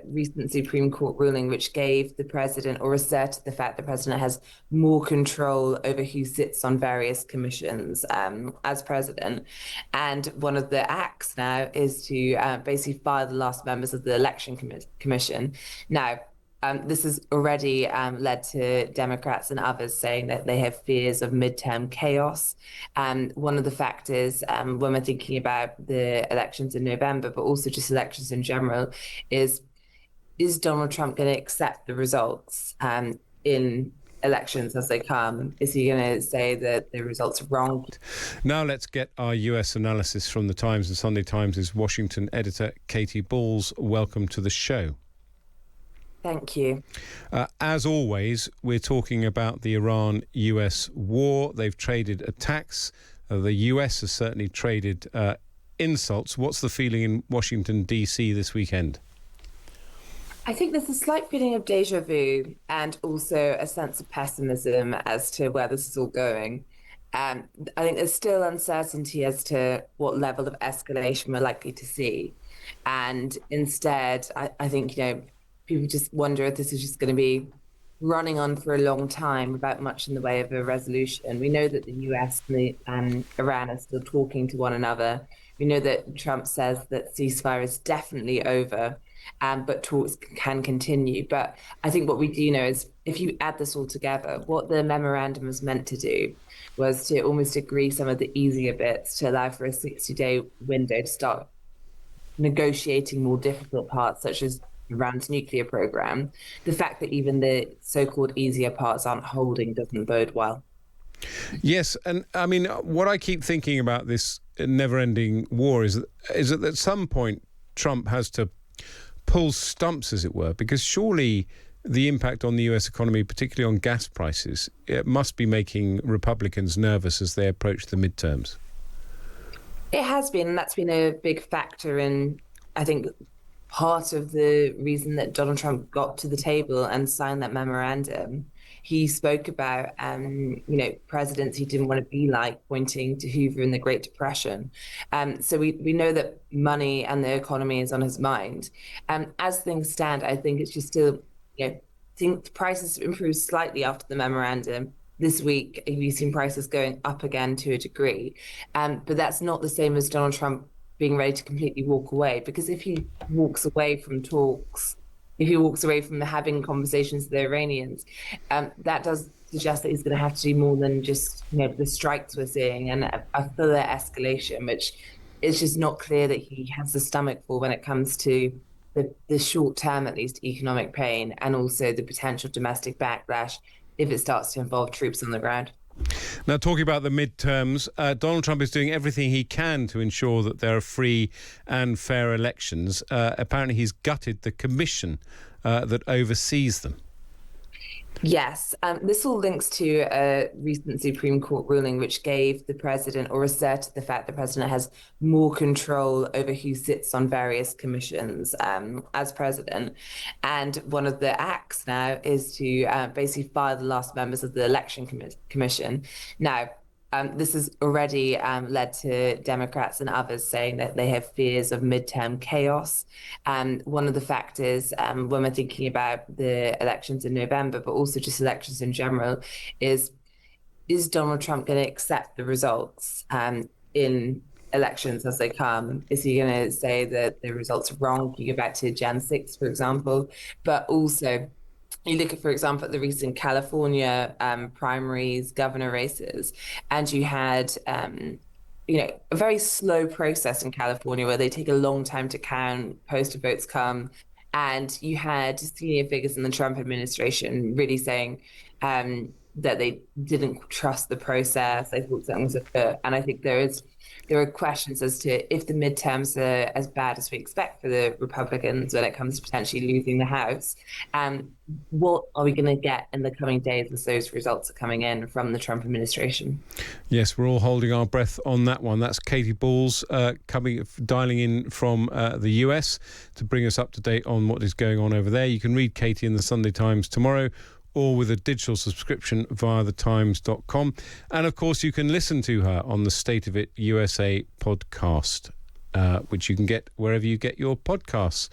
recent Supreme Court ruling which gave the president, or asserted the fact the president has more control over who sits on various commissions as president. And one of the acts now is to basically fire the last members of the election commission. Now, this has already led to Democrats and others saying that they have fears of midterm chaos. One of the factors when we're thinking about the elections in November, but also just elections in general, is Donald Trump going to accept the results in elections as they come? Is he going to say that the results are wrong? Now let's get our US analysis from the Times and Sunday Times' Washington editor, Katy Balls. Welcome to the show. Thank you. As always, we're talking about the Iran-US war. They've traded attacks. The US has certainly traded insults. What's the feeling in Washington, D.C. this weekend? I think there's a slight feeling of deja vu and also a sense of pessimism as to where this is all going. I think there's still uncertainty as to what level of escalation we're likely to see. And instead, I think, people just wonder if this is just going to be running on for a long time without much in the way of a resolution. We know that the US and Iran are still talking to one another. We know that Trump says that ceasefire is definitely over, but talks can continue. But I think what we do know is, if you add this all together, what the memorandum was meant to do was to almost agree some of the easier bits to allow for a 60-day window to start negotiating more difficult parts, such as Iran's nuclear program. The fact that even the so-called easier parts aren't holding doesn't bode well. Yes, and I mean, what I keep thinking about this never-ending war is that at some point Trump has to pull stumps, as it were, because surely the impact on the US economy, particularly on gas prices, it must be making Republicans nervous as they approach the midterms. It has been, and that's been a big factor in, I think, part of the reason that Donald Trump got to the table and signed that memorandum. He spoke about, presidents he didn't want to be like, pointing to Hoover and the Great Depression. So we know that money and the economy is on his mind. As things stand, I think it's just still, I think the prices improved slightly after the memorandum. This week, we've seen prices going up again to a degree. But that's not the same as Donald Trump being ready to completely walk away, because if he walks away from talks, if he walks away from having conversations with the Iranians, that does suggest that he's going to have to do more than just the strikes we're seeing and a fuller escalation, which is just not clear that he has the stomach for when it comes to the short term, at least, economic pain, and also the potential domestic backlash if it starts to involve troops on the ground. Now, talking about the midterms, Donald Trump is doing everything he can to ensure that there are free and fair elections. Apparently, he's gutted the commission that oversees them. Yes, this all links to a recent Supreme Court ruling which gave the president, or asserted the fact the president has more control over who sits on various commissions as president. And one of the acts now is to basically fire the last members of the election commission. Now, this has already led to Democrats and others saying that they have fears of midterm chaos. One of the factors when we're thinking about the elections in November, but also just elections in general, is Donald Trump going to accept the results in elections as they come? Is he going to say that the results are wrong? You go back to Jan 6, for example, but also you look at, for example, at the recent California primaries, governor races, and you had, a very slow process in California where they take a long time to count, postal votes come, and you had senior figures in the Trump administration really saying that they didn't trust the process. They thought something was afoot, and I think there are questions as to if the midterms are as bad as we expect for the Republicans when it comes to potentially losing the House. What are we going to get in the coming days as those results are coming in from the Trump administration? Yes, we're all holding our breath on that one. That's Katy Balls dialing in from the US to bring us up to date on what is going on over there. You can read Katy in the Sunday Times tomorrow, or with a digital subscription via thetimes.com. And of course, you can listen to her on the State of It USA podcast, which you can get wherever you get your podcasts.